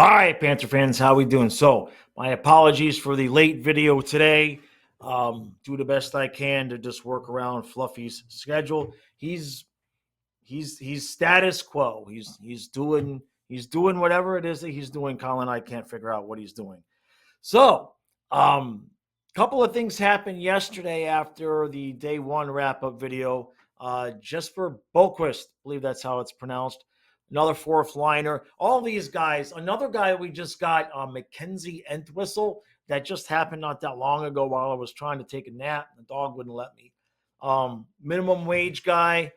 Hi, Panther fans. How we doing? So, my apologies for the late video today. Do the best I can to just work around Fluffy's schedule. He's status quo. He's doing whatever it is that he's doing. Colin and I can't figure out what he's doing. So, couple of things happened yesterday after the day one wrap up video. Jesper Boquist, I believe that's how it's pronounced. Another fourth liner. All these guys. Another guy we just got, Mackenzie Entwistle. That just happened not that long ago while I was trying to take a nap. The dog wouldn't let me. Minimum wage guy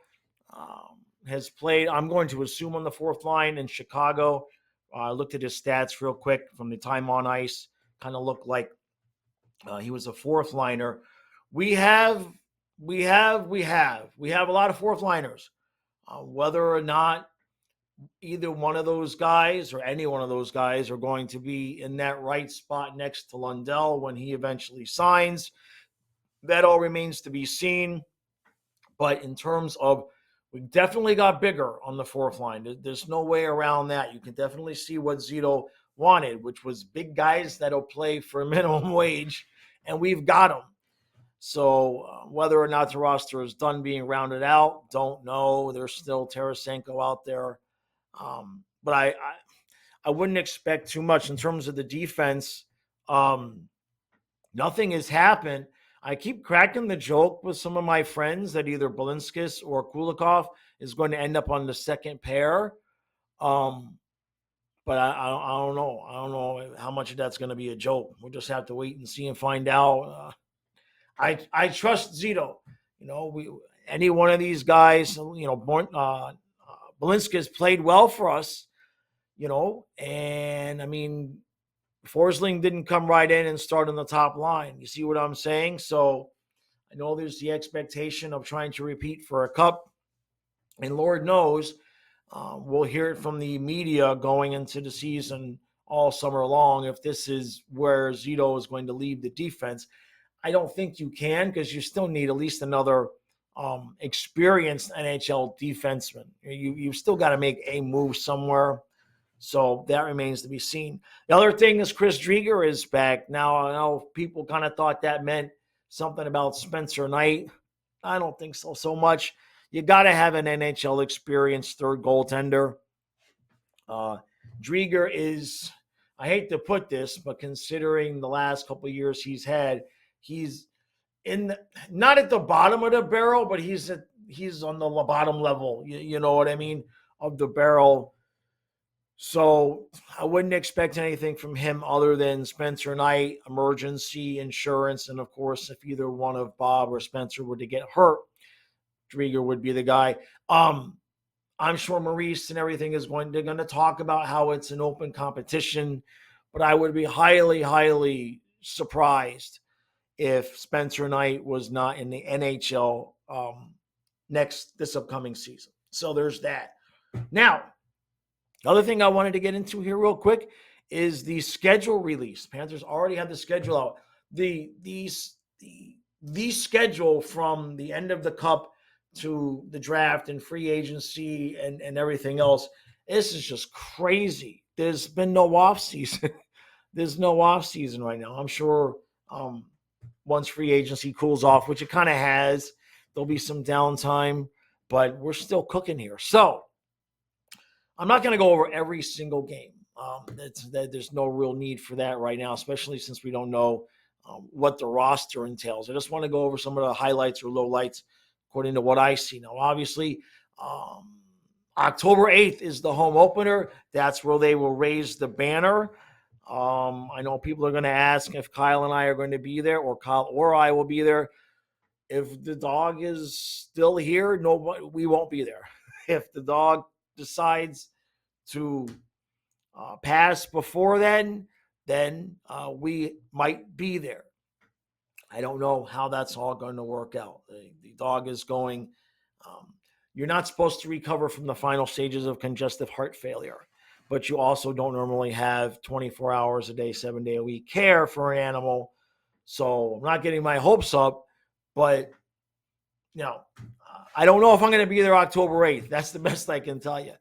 has played, I'm going to assume, on the fourth line in Chicago. I looked at his stats real quick from the time on ice. Kind of looked like he was a fourth liner. We have a lot of fourth liners. Whether or not either one of those guys or any one of those guys are going to be in that right spot next to Lundell when he eventually signs, that all remains to be seen. But in terms of, we definitely got bigger on the fourth line. There's no way around that. You can definitely see what Zito wanted, which was big guys that'll play for minimum wage, and we've got them. So whether or not the roster is done being rounded out, don't know. There's still Tarasenko out there. But I wouldn't expect too much in terms of the defense. Nothing has happened. I keep cracking the joke with some of my friends that either Balinskis or Kulikov is going to end up on the second pair. But I don't know. I don't know how much of that's going to be a joke. We'll just have to wait and see and find out. I trust Zito. Any one of these guys, Balinskis played well for us, and I mean, Forsling didn't come right in and start on the top line. You see what I'm saying? So I know there's the expectation of trying to repeat for a cup. And Lord knows, we'll hear it from the media going into the season all summer long if this is where Zito is going to leave the defense. I don't think you can, because you still need at least another experienced NHL defenseman. You've still got to make a move somewhere. So that remains to be seen. The other thing is Chris Drieger is back. Now, I know people kind of thought that meant something about Spencer Knight. I don't think so much. You got to have an NHL experienced third goaltender. Drieger is, I hate to put this, but considering the last couple of years he's had, he's not at the bottom of the barrel, but he's on the bottom level. You know what I mean, of the barrel. So I wouldn't expect anything from him other than Spencer Knight, emergency insurance, and of course, if either one of Bob or Spencer were to get hurt, Drieger would be the guy. I'm sure Maurice and everything they're going to talk about how it's an open competition, but I would be highly, highly surprised if Spencer Knight was not in the NHL this upcoming season. So there's that. Now, the other thing I wanted to get into here real quick is the schedule release. Panthers already have the schedule out. The schedule from the end of the cup to the draft and free agency and everything else, this is just crazy. There's been no off season. There's no off season right now. I'm sure once free agency cools off, which it kind of has, there'll be some downtime, but we're still cooking here. So I'm not going to go over every single game. There's no real need for that right now, especially since we don't know what the roster entails. I just want to go over some of the highlights or lowlights according to what I see. Now, obviously, October 8th is the home opener. That's where they will raise the banner. I know people are going to ask if Kyle and I are going to be there, or Kyle or I will be there. If the dog is still here, we won't be there. If the dog decides to pass before then we might be there. I don't know how that's all going to work out. The dog is going. You're not supposed to recover from the final stages of congestive heart failure, but you also don't normally have 24 hours a day, 7 day a week care for an animal. So I'm not getting my hopes up, but I don't know if I'm going to be there October 8th. That's the best I can tell you.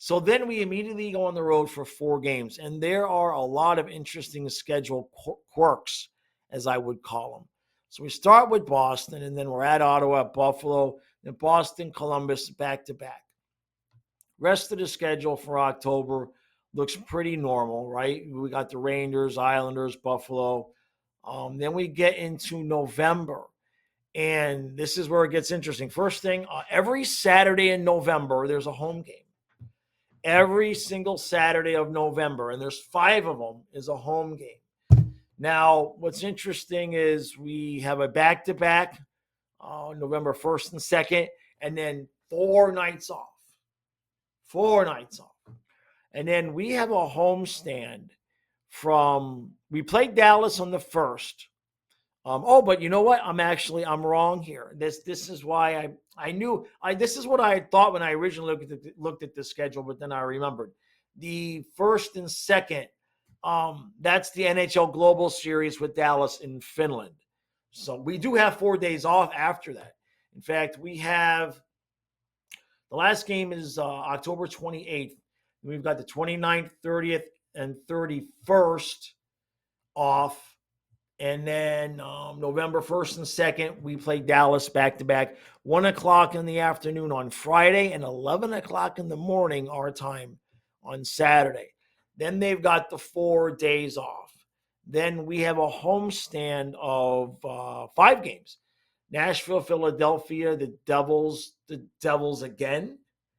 So then we immediately go on the road for 4 games. And there are a lot of interesting schedule quirks, as I would call them. So we start with Boston, and then we're at Ottawa, Buffalo, then Boston, Columbus, back to back. Rest of the schedule for October looks pretty normal, right? We got the Rangers, Islanders, Buffalo. Then we get into November, and this is where it gets interesting. First thing, every Saturday in November, there's a home game. Every single Saturday of November, and there's 5 of them, is a home game. Now, what's interesting is we have a back-to-back, November 1st and 2nd, and then 4 nights off. 4 nights off. And then we have a homestand we played Dallas on the 1st. But you know what? I'm wrong here. This is why I knew this is what I thought when I originally looked at the schedule, but then I remembered the 1st and 2nd. That's the NHL Global Series with Dallas in Finland. So we do have 4 days off after that. In fact, we have the last game is October 28th. We've got the 29th, 30th, and 31st off. And then November 1st and 2nd, we play Dallas back-to-back, 1 o'clock in the afternoon on Friday and 11 o'clock in the morning our time on Saturday. Then they've got the 4 days off. Then we have a homestand of 5 games. Nashville, Philadelphia, the Devils again,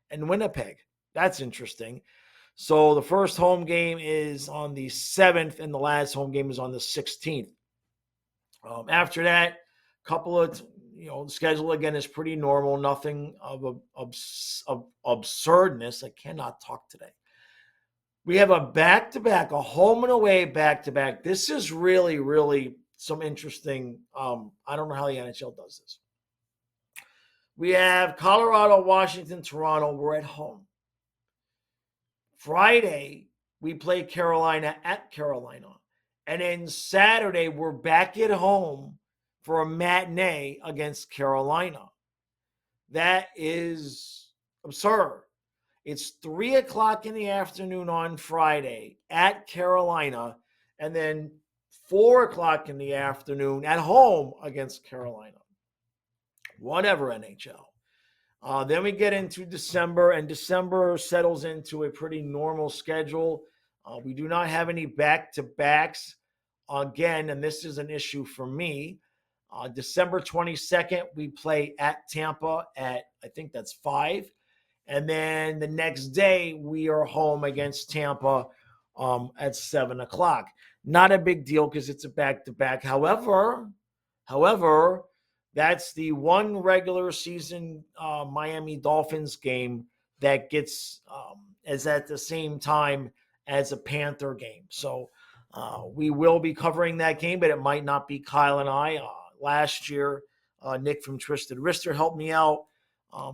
and Winnipeg. That's interesting. So the first home game is on the 7th, and the last home game is on the 16th. After that, couple of, the schedule again is pretty normal. Nothing of absurdness. I cannot talk today. We have a back-to-back, a home and away back-to-back. This is really, really some interesting. I don't know how the NHL does this. We have Colorado, Washington, Toronto. We're at home. Friday, we play Carolina at Carolina. And then Saturday, we're back at home for a matinee against Carolina. That is absurd. It's 3 o'clock in the afternoon on Friday at Carolina, and then 4 o'clock in the afternoon at home against Carolina. Whatever, NHL. Then we get into December, and December settles into a pretty normal schedule. We do not have any back-to-backs again, and this is an issue for me. December 22nd, we play at Tampa at, I think that's 5. And then the next day, we are home against Tampa at 7 o'clock. Not a big deal because it's a back-to-back. However, that's the one regular season Miami Dolphins game that gets is at the same time as a Panther game. So we will be covering that game, but it might not be Kyle and I. Last year, Nick from Twisted Wrister helped me out.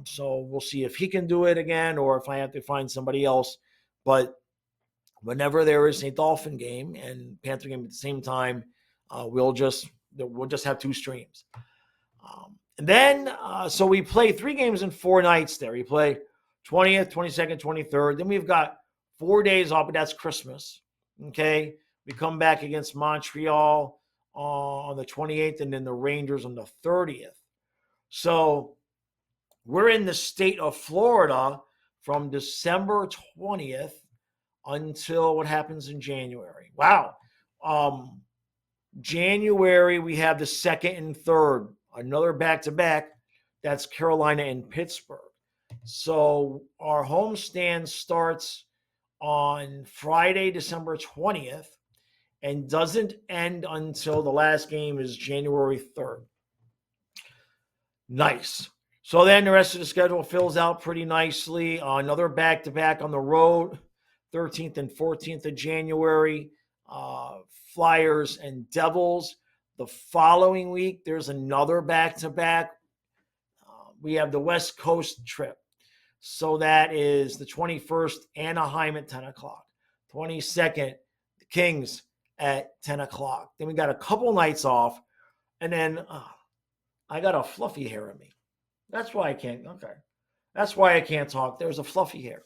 So we'll see if he can do it again or if I have to find somebody else. But whenever there is a Dolphin game and Panther game at the same time, we'll just have 2 streams. And then, so we play 3 games in 4 nights there. We play 20th, 22nd, 23rd. Then we've got 4 days off, but that's Christmas. Okay. We come back against Montreal on the 28th and then the Rangers on the 30th. So we're in the state of Florida from December 20th until what happens in January. Wow. January, we have the 2nd and 3rd, another back-to-back. That's Carolina and Pittsburgh. So our homestand starts on Friday, December 20th, and doesn't end until the last game is January 3rd. Nice. So then the rest of the schedule fills out pretty nicely. Another back-to-back on the road, 13th and 14th of January. Flyers and Devils. The following week, there's another back-to-back. We have the West Coast trip. So that is the 21st, Anaheim at 10 o'clock. 22nd, the Kings at 10 o'clock. Then we got a couple nights off. And then I got a fluffy hair in me. That's why I can't. Okay. That's why I can't talk. There's a fluffy hair.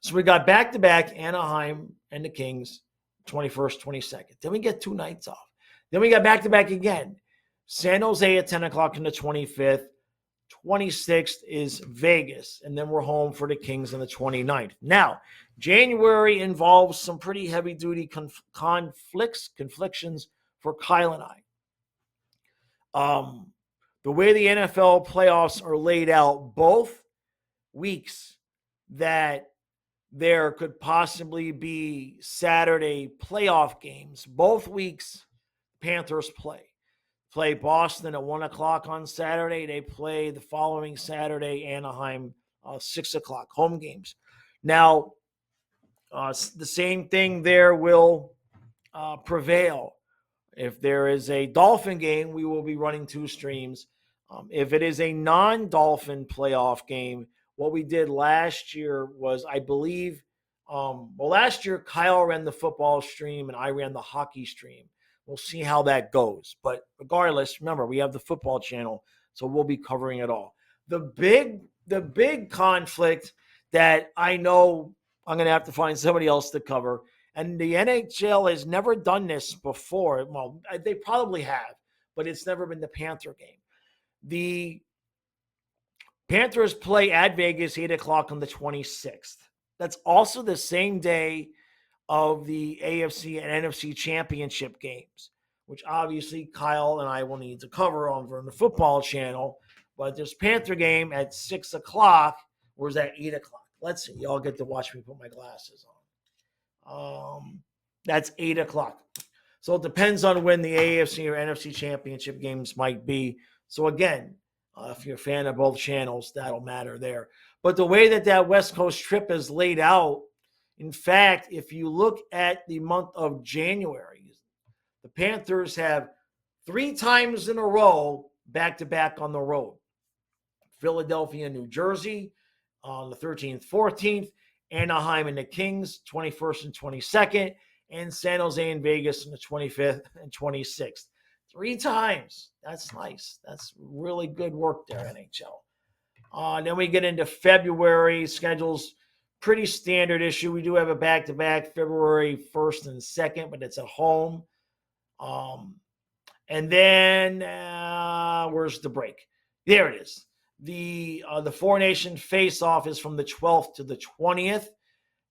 So we got back-to-back Anaheim and the Kings, 21st, 22nd. Then we get 2 nights off. Then we got back-to-back again. San Jose at 10 o'clock on the 25th. 26th is Vegas. And then we're home for the Kings on the 29th. Now, January involves some pretty heavy-duty conflictions for Kyle and I. The way the NFL playoffs are laid out, both weeks that there could possibly be Saturday playoff games, both weeks Panthers play Boston at 1 o'clock on Saturday. They play the following Saturday, Anaheim, 6 o'clock, home games. Now, the same thing there will prevail. If there is a Dolphin game, we will be running 2 streams. If it is a non-Dolphin playoff game, what we did last year was, I believe, last year Kyle ran the football stream and I ran the hockey stream. We'll see how that goes. But regardless, remember, we have the football channel, so we'll be covering it all. The big conflict that I know I'm going to have to find somebody else to cover, and the NHL has never done this before. Well, they probably have, but it's never been the Panther game. The Panthers play at Vegas, 8 o'clock on the 26th. That's also the same day of the AFC and NFC championship games, which obviously Kyle and I will need to cover over on the football channel. But this Panther game at 6 o'clock, or is that 8 o'clock? Let's see. Y'all get to watch me put my glasses on. That's 8 o'clock. So it depends on when the AFC or NFC championship games might be. So again, if you're a fan of both channels, that'll matter there. But the way that West Coast trip is laid out, in fact, if you look at the month of January, the Panthers have 3 times in a row back-to-back on the road. Philadelphia, New Jersey on the 13th, 14th, Anaheim and the Kings, 21st and 22nd, and San Jose and Vegas on the 25th and 26th. 3 times. That's nice. That's really good work there, NHL. Then we get into February. Schedule's pretty standard issue. We do have a back-to-back February 1st and 2nd, but it's at home. And then where's the break? There it is. The Four Nation face-off is from the 12th to the 20th.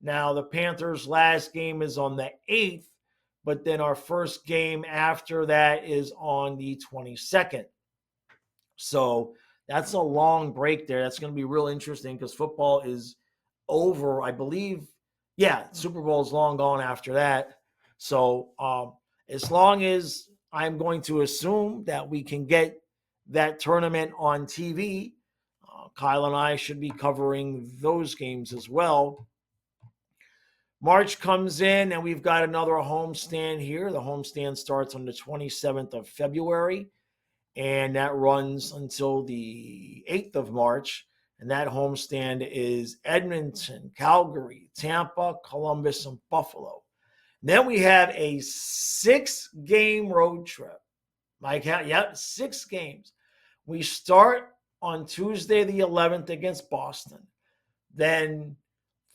Now, the Panthers' last game is on the 8th, but then our first game after that is on the 22nd. So that's a long break there. That's going to be real interesting because football is over, I believe. Yeah, Super Bowl is long gone after that. So as long as I'm going to assume that we can get that tournament on TV, Kyle and I should be covering those games as well. March comes in, and we've got another homestand here. The homestand starts on the 27th of February, and that runs until the 8th of March. And that homestand is Edmonton, Calgary, Tampa, Columbus, and Buffalo. Then we have a 6-game road trip. 6 games. We start on Tuesday the 11th against Boston. Then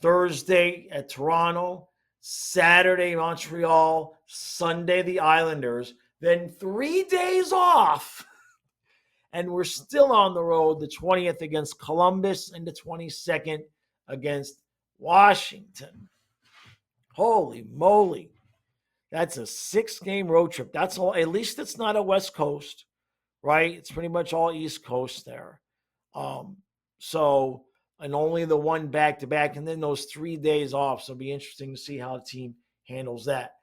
Thursday at Toronto, Saturday Montreal, Sunday the Islanders, then 3 days off. And we're still on the road, the 20th against Columbus and the 22nd against Washington. Holy moly. That's a 6-game road trip. That's all. At least it's not a West Coast, right? It's pretty much all East Coast there. And only the one back-to-back, and then those 3 days off. So it'll be interesting to see how the team handles that.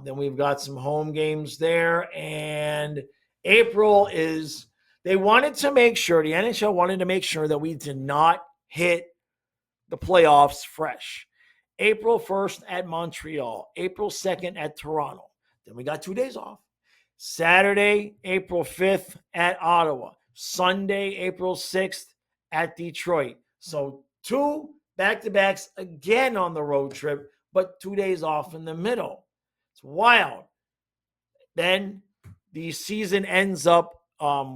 Then we've got some home games there. And April is, they wanted to make sure, the NHL wanted to make sure that we did not hit the playoffs fresh. April 1st at Montreal. April 2nd at Toronto. Then we got 2 days off. Saturday, April 5th at Ottawa. Sunday, April 6th at Detroit. So 2 back-to-backs again on the road trip, but 2 days off in the middle. It's wild. Then the season ends up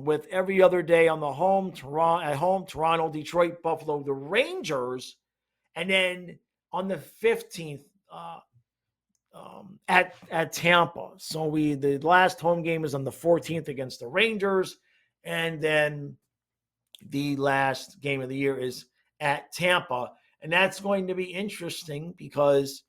with every other day on the Toronto, Detroit, Buffalo, the Rangers, and then on the 15th at Tampa. So the last home game is on the 14th against the Rangers, and then the last game of the year is at Tampa, and that's going to be interesting because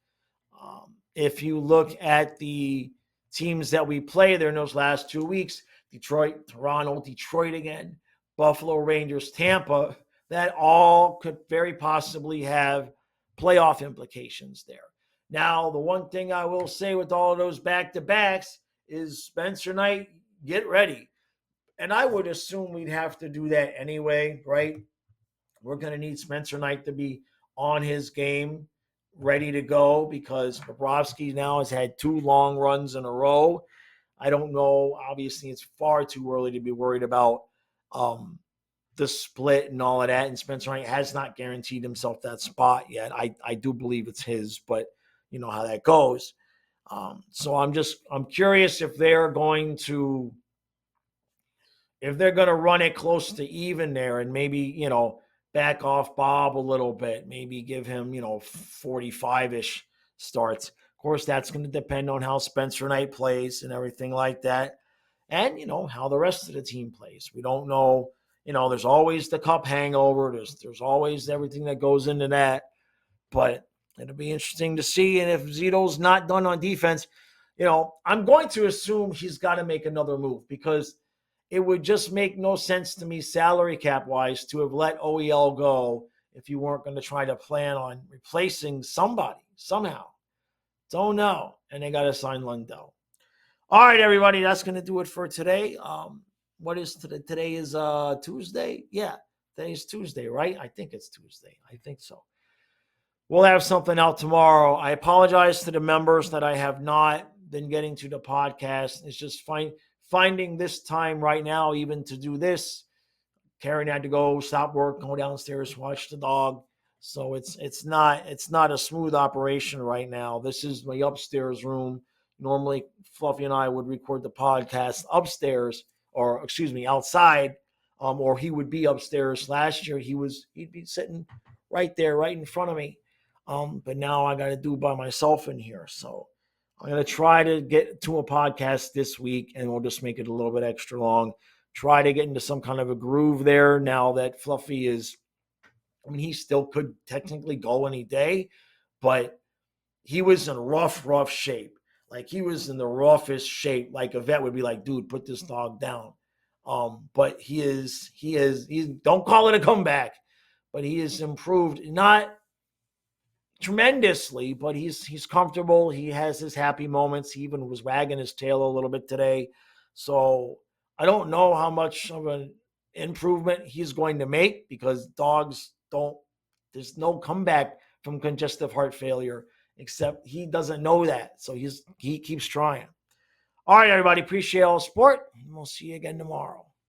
if you look at the teams that we play there in those last 2 weeks, Detroit, Toronto, Detroit again, Buffalo, Rangers, Tampa, that all could very possibly have playoff implications there. Now, the one thing I will say with all of those back-to-backs is Spencer Knight, get ready. And I would assume we'd have to do that anyway, right? We're going to need Spencer Knight to be on his game, ready to go, because Bobrovsky now has had 2 long runs in a row. I don't know. Obviously, it's far too early to be worried about the split and all of that. And Spencer Knight has not guaranteed himself that spot yet. I do believe it's his, but you know how that goes. So I'm curious if they're going to run it close to even there and maybe, back off Bob a little bit, maybe give him, 45-ish starts. Of course, that's going to depend on how Spencer Knight plays and everything like that. And, how the rest of the team plays. We don't know, there's always the cup hangover. There's always everything that goes into that. But it'll be interesting to see. And if Zito's not done on defense, I'm going to assume he's got to make another move because it would just make no sense to me salary cap wise to have let OEL go if you weren't going to try to plan on replacing somebody somehow. Don't know. And they got to sign Lundell. All right, everybody, that's going to do it for today. What is today? Today is Tuesday. Yeah, today's Tuesday, right? I think it's Tuesday. I think so. We'll have something out tomorrow. I apologize to the members that I have not been getting to the podcast. It's just finding this time right now, even to do this. Karen had to go stop work, go downstairs, watch the dog. So it's not a smooth operation right now. This is my upstairs room. Normally, Fluffy and I would record the podcast upstairs, or excuse me, outside, or he would be upstairs. Last year, he'd be sitting right there, right in front of me. But now I got to do by myself in here. So I'm going to try to get to a podcast this week, and we'll just make it a little bit extra long. Try to get into some kind of a groove there now that Fluffy is, he still could technically go any day, but he was in rough shape. Like, he was in the roughest shape. Like, a vet would be like, dude, put this dog down. But he don't call it a comeback, but he has improved. Not tremendously, but he's comfortable. He has his happy moments. He even was wagging his tail a little bit today. So I don't know how much of an improvement he's going to make because dogs there's no comeback from congestive heart failure, except he doesn't know that. So he keeps trying. All right, everybody, appreciate all the support, and we'll see you again tomorrow.